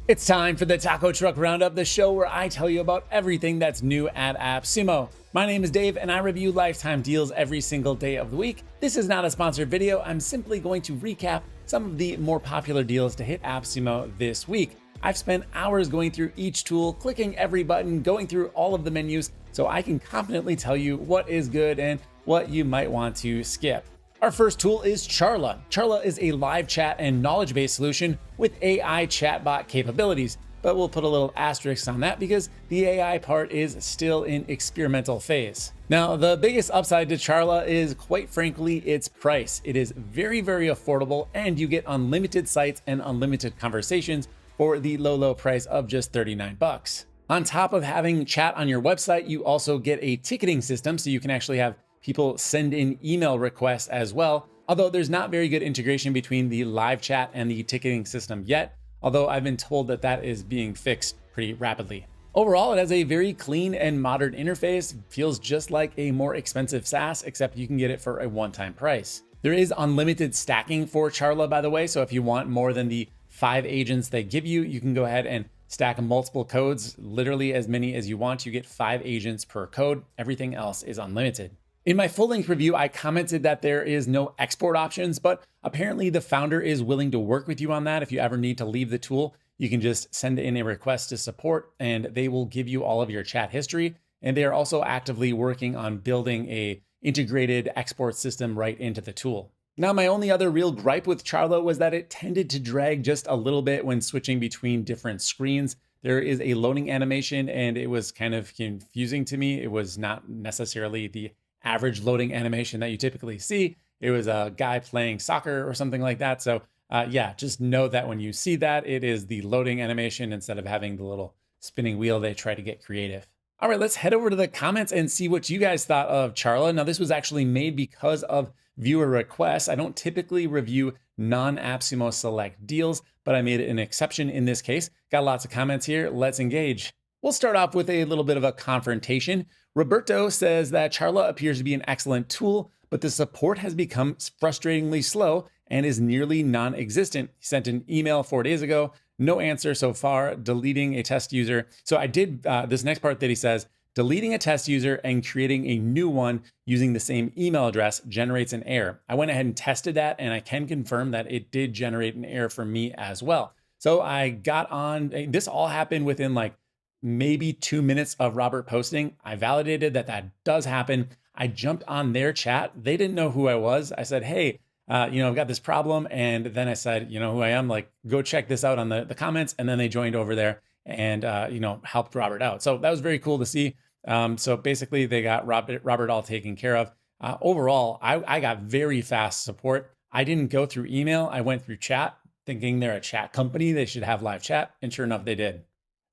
It's time for the Taco Truck Roundup, the show where I tell you about everything that's new at AppSumo. My name is Dave and I review lifetime deals every single day of the week. This is not a sponsored video. I'm simply going to recap some of the more popular deals to hit AppSumo this week. I've spent hours going through each tool, clicking every button, going through all of the menus, so I can confidently tell you what is good and what you might want to skip. Our first tool is Charla. Charla is a live chat and knowledge-based solution with AI chatbot capabilities, but we'll put a little asterisk on that because the AI part is still in experimental phase. Now, the biggest upside to Charla is, quite frankly, its price. It is very, very affordable, and you get unlimited sites and unlimited conversations for the low price of just 39 bucks. On top of having chat on your website, you also get a ticketing system, so you can actually have people send in email requests as well, although there's not very good integration between the live chat and the ticketing system yet, although I've been told that that is being fixed pretty rapidly. Overall, it has a very clean and modern interface, feels just like a more expensive SaaS, except you can get it for a one-time price. There is unlimited stacking for Charla, by the way, so if you want more than the 5 agents they give you, you can go ahead and stack multiple codes, literally as many as you want. You get 5 agents per code. Everything else is unlimited. In my full-length review, I commented that there is no export options, but apparently the founder is willing to work with you on that. If you ever need to leave the tool, you can just send in a request to support and they will give you all of your chat history. And they are also actively working on building a integrated export system right into the tool. Now, my only other real gripe with Charla was that it tended to drag just a little bit when switching between different screens. There is a loading animation and it was kind of confusing to me. It was not necessarily the average loading animation that you typically see. It was a guy playing soccer or something like that. So yeah, just know that when you see that, it is the loading animation instead of having the little spinning wheel. They try to get creative. All right, let's head over to the comments and see what you guys thought of Charla. Now, this was actually made because of viewer requests. I don't typically review non-AppSumo select deals, but I made an exception in this case. Got lots of comments here. Let's engage. We'll start off with a little bit of a confrontation. Roberto says that Charla appears to be an excellent tool, but the support has become frustratingly slow and is nearly non-existent. He sent an email 4 days ago, no answer so far, deleting a test user. So I did this next part that he says, deleting a test user and creating a new one using the same email address generates an error. I went ahead and tested that and I can confirm that it did generate an error for me as well. So I got on, this all happened within like maybe 2 minutes of Robert posting. I validated that that does happen. I jumped on their chat. They didn't know who I was. I said, hey, I've got this problem. And then I said, you know who I am, like, go check this out on the comments. And then they joined over there and, helped Robert out. So that was very cool to see. So basically they got Robert all taken care of. Overall, I got very fast support. I didn't go through email. I went through chat thinking they're a chat company. They should have live chat. And sure enough, they did.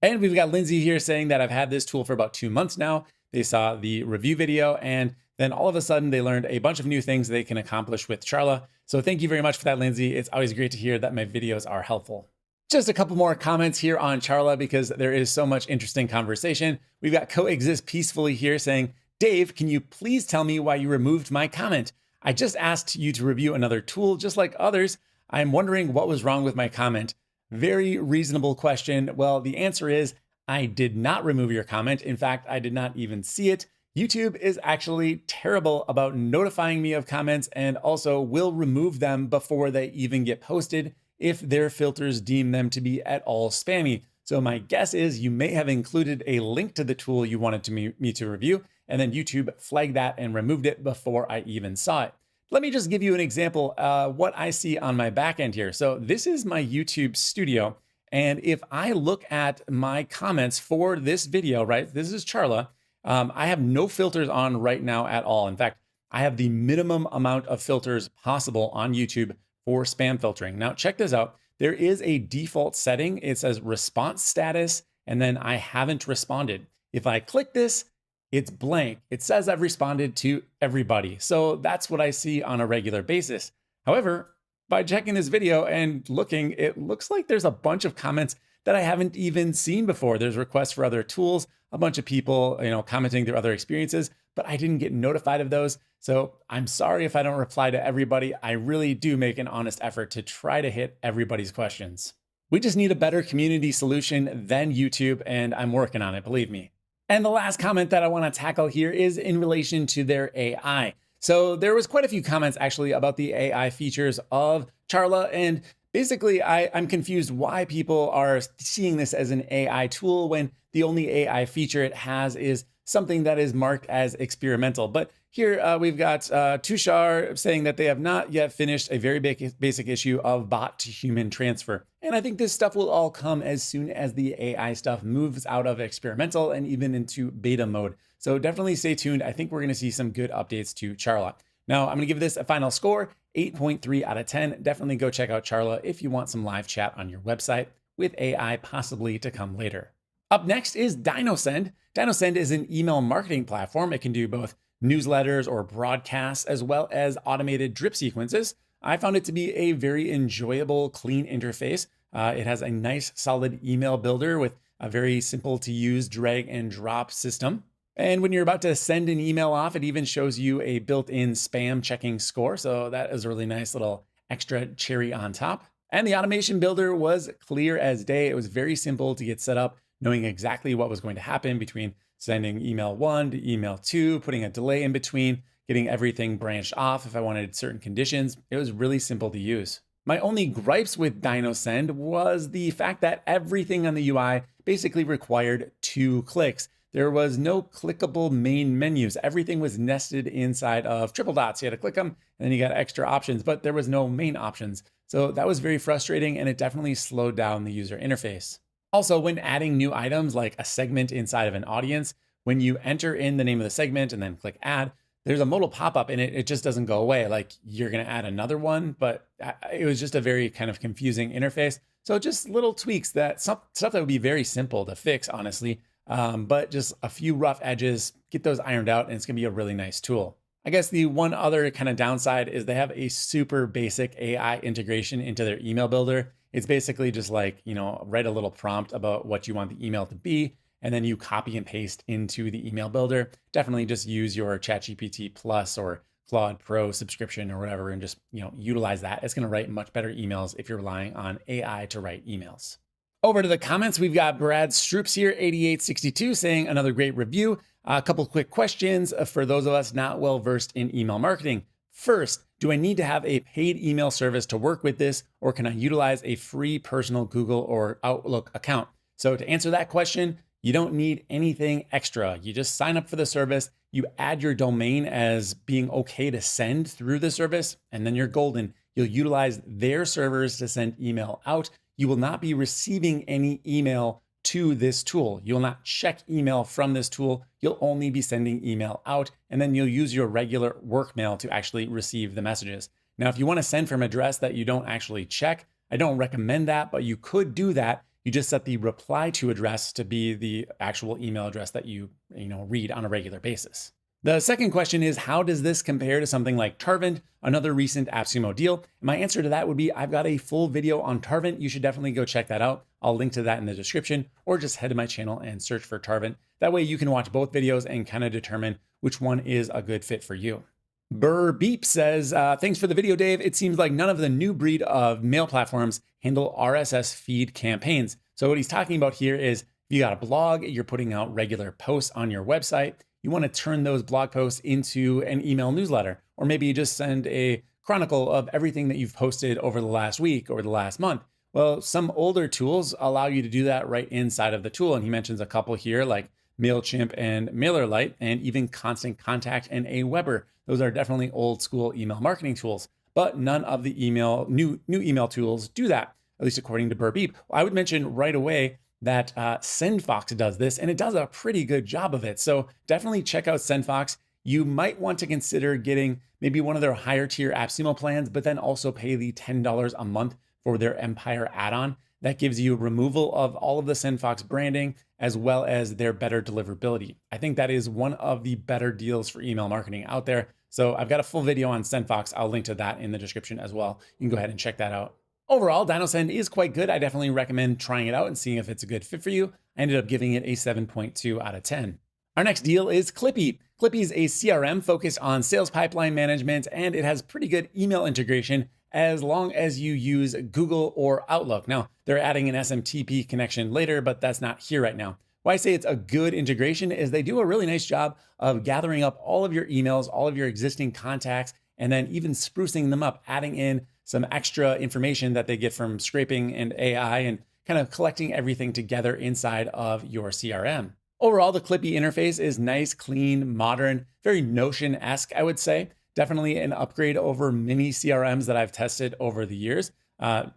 And we've got Lindsay here saying that I've had this tool for about 2 months now. They saw the review video and then all of a sudden they learned a bunch of new things they can accomplish with Charla. So thank you very much for that, Lindsay. It's always great to hear that my videos are helpful. Just a couple more comments here on Charla because there is so much interesting conversation. We've got Coexist Peacefully here saying, Dave, can you please tell me why you removed my comment? I just asked you to review another tool just like others. I'm wondering what was wrong with my comment. Very reasonable question. Well, the answer is I did not remove your comment. In fact, I did not even see it. YouTube is actually terrible about notifying me of comments and also will remove them before they even get posted if their filters deem them to be at all spammy. So my guess is you may have included a link to the tool you wanted me to review, and then YouTube flagged that and removed it before I even saw it. Let me just give you an example what I see on my back end here. So this is my YouTube studio. And if I look at my comments for this video, right, this is Charla. I have no filters on right now at all. In fact, I have the minimum amount of filters possible on YouTube for spam filtering. Now check this out. There is a default setting. It says response status, and then I haven't responded. If I click this, it's blank. It says I've responded to everybody. So that's what I see on a regular basis. However, by checking this video and looking, it looks like there's a bunch of comments that I haven't even seen before. There's requests for other tools, a bunch of people, commenting their other experiences, but I didn't get notified of those. So I'm sorry if I don't reply to everybody. I really do make an honest effort to try to hit everybody's questions. We just need a better community solution than YouTube, and I'm working on it, believe me. And the last comment that I want to tackle here is in relation to their AI. So there was quite a few comments actually about the AI features of Charla, and basically I'm confused why people are seeing this as an AI tool when the only AI feature it has is something that is marked as experimental. But here we've got Tushar saying that they have not yet finished a very basic issue of bot to human transfer. And I think this stuff will all come as soon as the AI stuff moves out of experimental and even into beta mode. So definitely stay tuned. I think we're going to see some good updates to Charla. Now I'm going to give this a final score, 8.3 out of 10. Definitely go check out Charla if you want some live chat on your website, with AI possibly to come later. Up next is Dynosend. Dynosend is an email marketing platform. It can do both newsletters or broadcasts, as well as automated drip sequences. I found it to be a very enjoyable, clean interface. It has a nice, solid email builder with a very simple to use drag and drop system. And when you're about to send an email off, it even shows you a built-in spam checking score. So that is a really nice little extra cherry on top. And the automation builder was clear as day. It was very simple to get set up, knowing exactly what was going to happen between sending email 1 to email 2, putting a delay in between, getting everything branched off if I wanted certain conditions. It was really simple to use. My only gripes with Dynosend was the fact that everything on the UI basically required 2 clicks. There was no clickable main menus. Everything was nested inside of triple dots. You had to click them and then you got extra options, but there was no main options. So that was very frustrating, and it definitely slowed down the user interface. Also, when adding new items like a segment inside of an audience, when you enter in the name of the segment and then click add, there's a modal pop-up and it just doesn't go away. Like you're gonna add another one, but it was just a very kind of confusing interface. So just little tweaks stuff that would be very simple to fix, honestly, but just a few rough edges, get those ironed out, and it's gonna be a really nice tool. I guess the one other kind of downside is they have a super basic AI integration into their email builder. It's basically just like, write a little prompt about what you want the email to be, and then you copy and paste into the email builder. Definitely just use your ChatGPT Plus or Claude Pro subscription or whatever, and just, utilize that. It's going to write much better emails if you're relying on AI to write emails. Over to the comments, we've got Brad Stroops here, 8862, saying another great review. A couple quick questions for those of us not well versed in email marketing. First, do I need to have a paid email service to work with this, or can I utilize a free personal Google or Outlook account? So to answer that question, you don't need anything extra. You just sign up for the service, you add your domain as being okay to send through the service, and then you're golden. You'll utilize their servers to send email out. You will not be receiving any email to this tool. You'll not check email from this tool. You'll only be sending email out, and then you'll use your regular work mail to actually receive the messages. Now, if you want to send from an address that you don't actually check, I don't recommend that, but you could do that. You just set the reply to address to be the actual email address that you read on a regular basis. The second question is, how does this compare to something like Tarvent, another recent AppSumo deal? And my answer to that would be, I've got a full video on Tarvent. You should definitely go check that out. I'll link to that in the description, or just head to my channel and search for Tarvent. That way you can watch both videos and kind of determine which one is a good fit for you. Burr Beep says, thanks for the video, Dave. It seems like none of the new breed of mail platforms handle RSS feed campaigns. So what he's talking about here is, if you got a blog, you're putting out regular posts on your website, you want to turn those blog posts into an email newsletter, or maybe you just send a chronicle of everything that you've posted over the last week or the last month. Well, some older tools allow you to do that right inside of the tool. And he mentions a couple here like MailChimp and MailerLite, and even Constant Contact and Aweber. Those are definitely old school email marketing tools, but none of the new email tools do that, at least according to Burr Beep. I would mention right away that SendFox does this, and it does a pretty good job of it. So definitely check out SendFox. You might want to consider getting maybe one of their higher tier AppSumo plans, but then also pay the $10 a month for their Empire add-on. That gives you removal of all of the SendFox branding, as well as their better deliverability. I think that is one of the better deals for email marketing out there. So I've got a full video on SendFox. I'll link to that in the description as well. You can go ahead and check that out. Overall, Dynosend is quite good. I definitely recommend trying it out and seeing if it's a good fit for you. I ended up giving it a 7.2 out of 10. Our next deal is Klipy. Klipy is a CRM focused on sales pipeline management, and it has pretty good email integration, as long as you use Google or Outlook. Now, they're adding an SMTP connection later, but that's not here right now. Why I say it's a good integration is they do a really nice job of gathering up all of your emails, all of your existing contacts, and then even sprucing them up, adding in some extra information that they get from scraping and AI and kind of collecting everything together inside of your CRM. Overall, the Klipy interface is nice, clean, modern, very Notion-esque, I would say. Definitely an upgrade over many CRMs that I've tested over the years.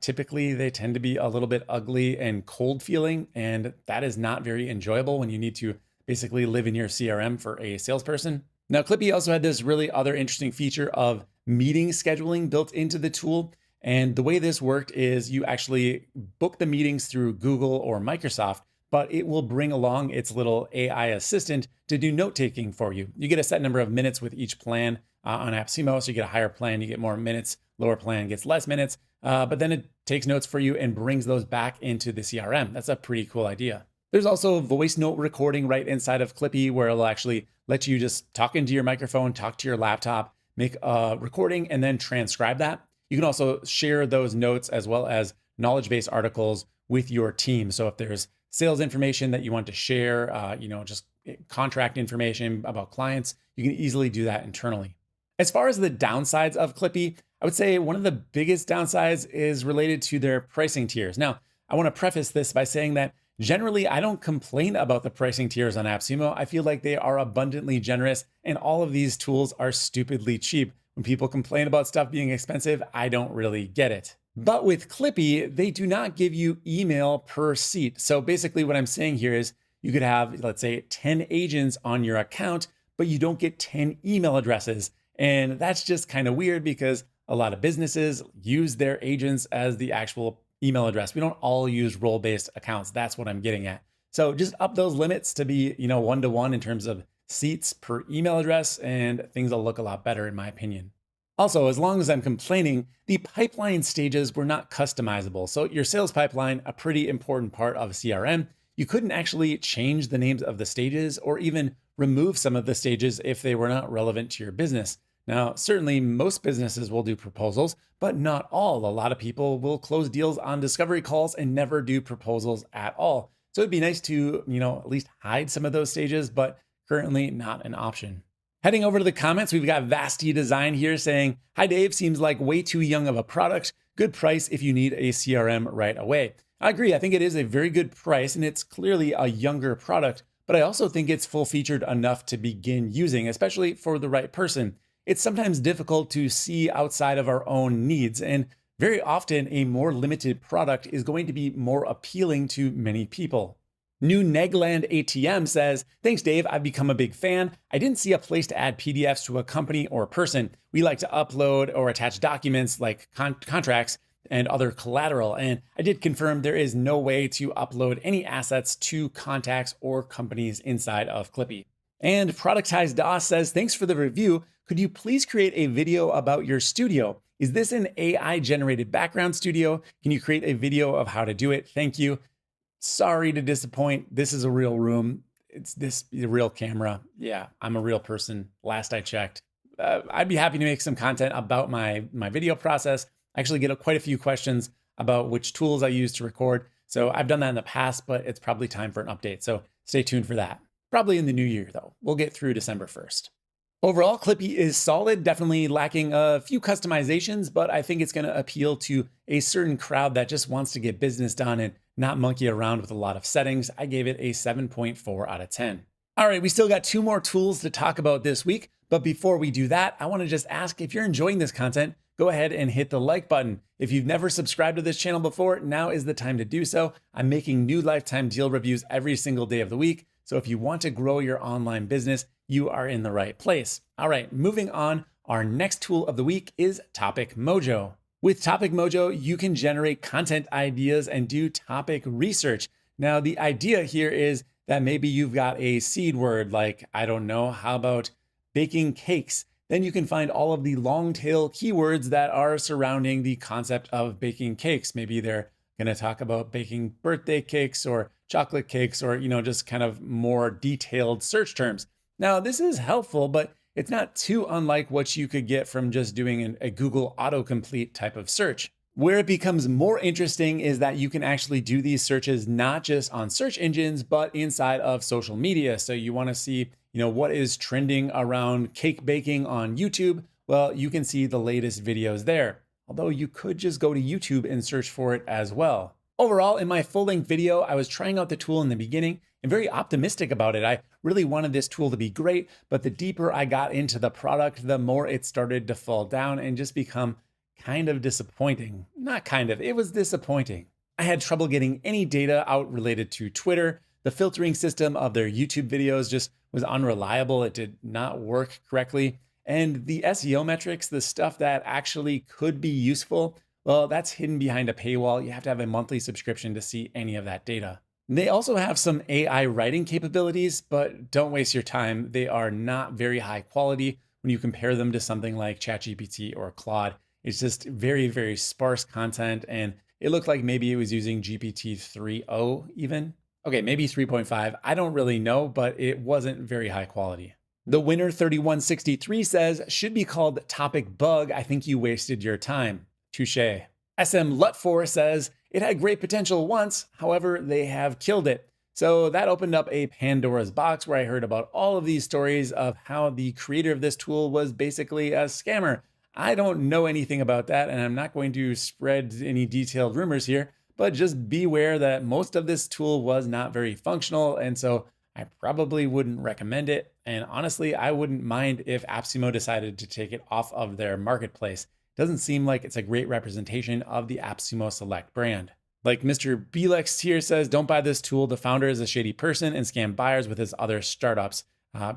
Typically, they tend to be a little bit ugly and cold feeling, and that is not very enjoyable when you need to basically live in your CRM for a salesperson. Now, Klipy also had this really other interesting feature of meeting scheduling built into the tool. And the way this worked is you actually book the meetings through Google or Microsoft, but it will bring along its little AI assistant to do note-taking for you. You get a set number of minutes with each plan on AppSumo, so you get a higher plan, you get more minutes, lower plan gets less minutes, but then it takes notes for you and brings those back into the CRM. That's a pretty cool idea. There's also voice note recording right inside of Klipy where it'll actually let you just talk into your microphone, talk to your laptop, make a recording, and then transcribe that. You can also share those notes as well as knowledge-based articles with your team. So if there's sales information that you want to share, just contract information about clients, you can easily do that internally. As far as the downsides of Klipy, I would say one of the biggest downsides is related to their pricing tiers. Now, I want to preface this by saying that generally, I don't complain about the pricing tiers on AppSumo. I feel like they are abundantly generous, and all of these tools are stupidly cheap. When people complain about stuff being expensive, I don't really get it. But with Klipy, they do not give you email per seat. So basically what I'm saying here is you could have, let's say, 10 agents on your account, but you don't get 10 email addresses. And that's just kind of weird because a lot of businesses use their agents as the actual email address. We don't all use role-based accounts. That's what I'm getting at. So just up those limits to be, one-to-one in terms of seats per email address, and things will look a lot better in my opinion. Also, as long as I'm complaining, the pipeline stages were not customizable. So your sales pipeline, a pretty important part of CRM, you couldn't actually change the names of the stages or even remove some of the stages if they were not relevant to your business. Now, certainly most businesses will do proposals, but not all. A lot of people will close deals on discovery calls and never do proposals at all. So it'd be nice to, at least hide some of those stages, but currently not an option. Heading over to the comments, we've got Vasty Design here saying, "Hi Dave, seems like way too young of a product. Good price if you need a CRM right away." I agree. I think it is a very good price and it's clearly a younger product, but I also think it's full-featured enough to begin using, especially for the right person. It's sometimes difficult to see outside of our own needs, and very often a more limited product is going to be more appealing to many people. New Negland ATM says, "Thanks, Dave. I've become a big fan. I didn't see a place to add PDFs to a company or person. We like to upload or attach documents like contracts and other collateral. And I did confirm there is no way to upload any assets to contacts or companies inside of Klipy." And Productized DOS says, "Thanks for the review. Could you please create a video about your studio? Is this an AI generated background studio? Can you create a video of how to do it? Thank you. Sorry to disappoint. This is a real room. It's a real camera. Yeah, I'm a real person. Last I checked. I'd be happy to make some content about my video process. I actually get quite a few questions about which tools I use to record. So I've done that in the past, but it's probably time for an update. So stay tuned for that. Probably in the new year though. We'll get through December 1st. Overall, Klipy is solid, definitely lacking a few customizations, but I think it's going to appeal to a certain crowd that just wants to get business done and not monkey around with a lot of settings. I gave it a 7.4 out of 10. All right, we still got 2 more tools to talk about this week, but before we do that, I want to just ask if you're enjoying this content, go ahead and hit the like button. If you've never subscribed to this channel before, now is the time to do so. I'm making new lifetime deal reviews every single day of the week. So if you want to grow your online business, you are in the right place. All right, moving on. Our next tool of the week is TopicMojo. With TopicMojo, you can generate content ideas and do topic research. Now, the idea here is that maybe you've got a seed word like, I don't know, how about baking cakes? Then you can find all of the long tail keywords that are surrounding the concept of baking cakes. Maybe they're going to talk about baking birthday cakes or chocolate cakes or, just kind of more detailed search terms. Now, this is helpful, but it's not too unlike what you could get from just doing a Google autocomplete type of search. Where it becomes more interesting is that you can actually do these searches not just on search engines, but inside of social media. So you want to see, what is trending around cake baking on YouTube? Well, you can see the latest videos there. Although you could just go to YouTube and search for it as well. Overall, in my full-length video, I was trying out the tool in the beginning and very optimistic about it. I really wanted this tool to be great, but the deeper I got into the product, the more it started to fall down and just become kind of disappointing. Not kind of, it was disappointing. I had trouble getting any data out related to Twitter. The filtering system of their YouTube videos just was unreliable. It did not work correctly. And the SEO metrics, the stuff that actually could be useful, well, that's hidden behind a paywall. You have to have a monthly subscription to see any of that data. They also have some AI writing capabilities, but don't waste your time. They are not very high quality when you compare them to something like ChatGPT or Claude. It's just very, very sparse content, and it looked like maybe it was using GPT 3.0 even. Okay, maybe 3.5. I don't really know, but it wasn't very high quality. The winner 3163 says, should be called Topic Bug. I think you wasted your time. Touche. SM Lut4 says, it had great potential once, however, they have killed it. So that opened up a Pandora's box where I heard about all of these stories of how the creator of this tool was basically a scammer. I don't know anything about that, and I'm not going to spread any detailed rumors here, but just beware that most of this tool was not very functional, and so I probably wouldn't recommend it. And honestly, I wouldn't mind if AppSumo decided to take it off of their marketplace. Doesn't seem like it's a great representation of the AppSumo Select brand. Like Mr. Belex here says, don't buy this tool. The founder is a shady person and scam buyers with his other startups,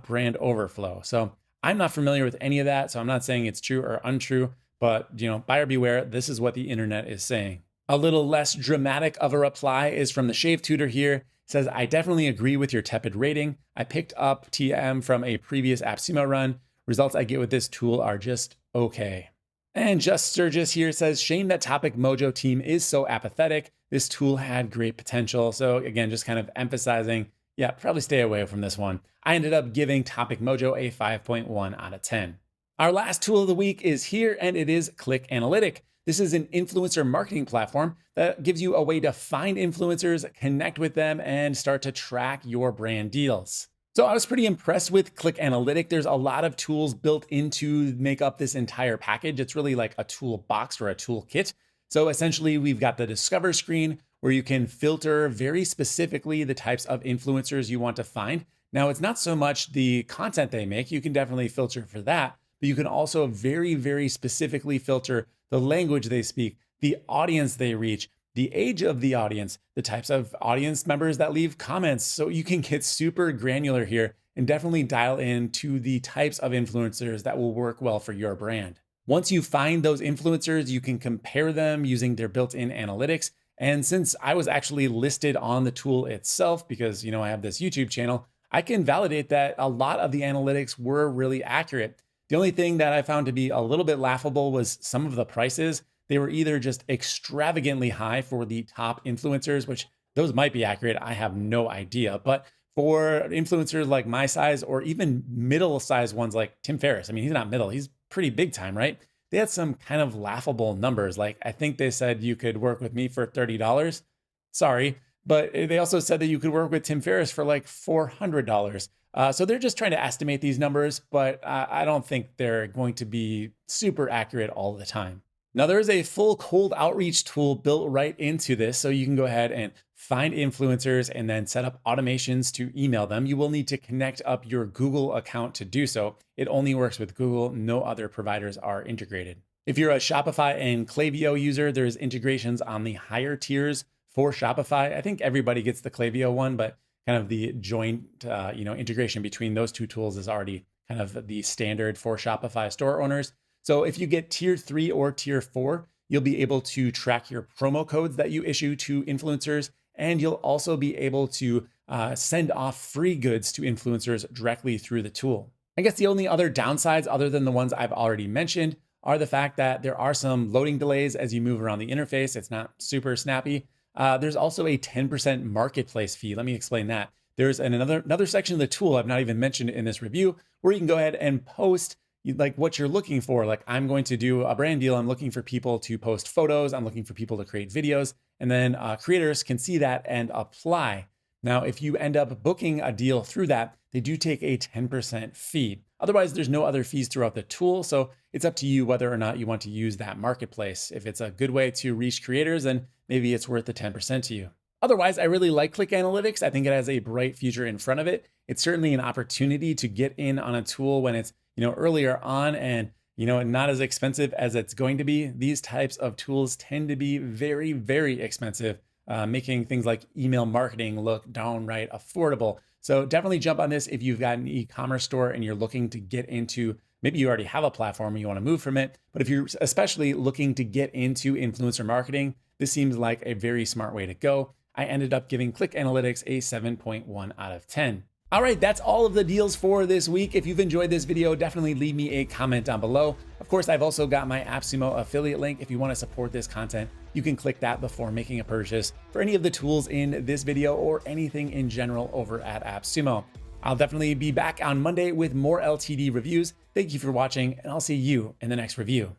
brand overflow. So I'm not familiar with any of that, so I'm not saying it's true or untrue, but buyer beware, this is what the internet is saying. A little less dramatic of a reply is from the Shave Tutor here. It says, I definitely agree with your tepid rating. I picked up TM from a previous AppSumo run. Results I get with this tool are just okay. And Just Sturgis here says, shame that TopicMojo team is so apathetic. This tool had great potential. So again, just kind of emphasizing, yeah, probably stay away from this one. I ended up giving TopicMojo a 5.1 out of 10. Our last tool of the week is here, and it is Click Analytic. This is an influencer marketing platform that gives you a way to find influencers, connect with them, and start to track your brand deals. So I was pretty impressed with Click Analytic. There's a lot of tools built into make up this entire package. It's really like a toolbox or a toolkit. So essentially, we've got the Discover screen where you can filter very specifically the types of influencers you want to find. Now, it's not so much the content they make. You can definitely filter for that, but you can also very, very specifically filter the language they speak, the audience they reach, the age of the audience, the types of audience members that leave comments. So you can get super granular here and definitely dial in to the types of influencers that will work well for your brand. Once you find those influencers, you can compare them using their built-in analytics. And since I was actually listed on the tool itself, because I have this YouTube channel, I can validate that a lot of the analytics were really accurate. The only thing that I found to be a little bit laughable was some of the prices. They were either just extravagantly high for the top influencers, which those might be accurate. I have no idea. But for influencers like my size or even middle-sized ones like Tim Ferriss, I mean, he's not middle, he's pretty big time, right? They had some kind of laughable numbers. Like I think they said you could work with me for $30. Sorry. But they also said that you could work with Tim Ferriss for like $400. So they're just trying to estimate these numbers, but I don't think they're going to be super accurate all the time. Now, there is a full cold outreach tool built right into this, so you can go ahead and find influencers and then set up automations to email them. You will need to connect up your Google account to do so. It only works with Google. No other providers are integrated. If you're a Shopify and Klaviyo user, there's integrations on the higher tiers for Shopify. I think everybody gets the Klaviyo one, but kind of the joint integration between those two tools is already kind of the standard for Shopify store owners. So if you get tier 3 or tier 4, you'll be able to track your promo codes that you issue to influencers, and you'll also be able to send off free goods to influencers directly through the tool. I guess the only other downsides, other than the ones I've already mentioned, are the fact that there are some loading delays as you move around the interface. It's not super snappy. There's also a 10% marketplace fee. Let me explain that. there's another section of the tool I've not even mentioned in this review where you can go ahead and post like what you're looking for. Like I'm going to do a brand deal. I'm looking for people to post photos. I'm looking for people to create videos, and then creators can see that and apply. Now, if you end up booking a deal through that, they do take a 10% fee. Otherwise, there's no other fees throughout the tool. So it's up to you whether or not you want to use that marketplace. If it's a good way to reach creators, then maybe it's worth the 10% to you. Otherwise, I really like Click Analytics. I think it has a bright future in front of it. It's certainly an opportunity to get in on a tool when it's, earlier on and, not as expensive as it's going to be. These types of tools tend to be very, very expensive, making things like email marketing look downright affordable. So definitely jump on this if you've got an e-commerce store and you're looking to get into, maybe you already have a platform and you want to move from it. But if you're especially looking to get into influencer marketing, this seems like a very smart way to go. I ended up giving Click Analytics a 7.1 out of 10. All right, that's all of the deals for this week. If you've enjoyed this video, definitely leave me a comment down below. Of course, I've also got my AppSumo affiliate link. If you want to support this content, you can click that before making a purchase for any of the tools in this video or anything in general over at AppSumo. I'll definitely be back on Monday with more LTD reviews. Thank you for watching, and I'll see you in the next review.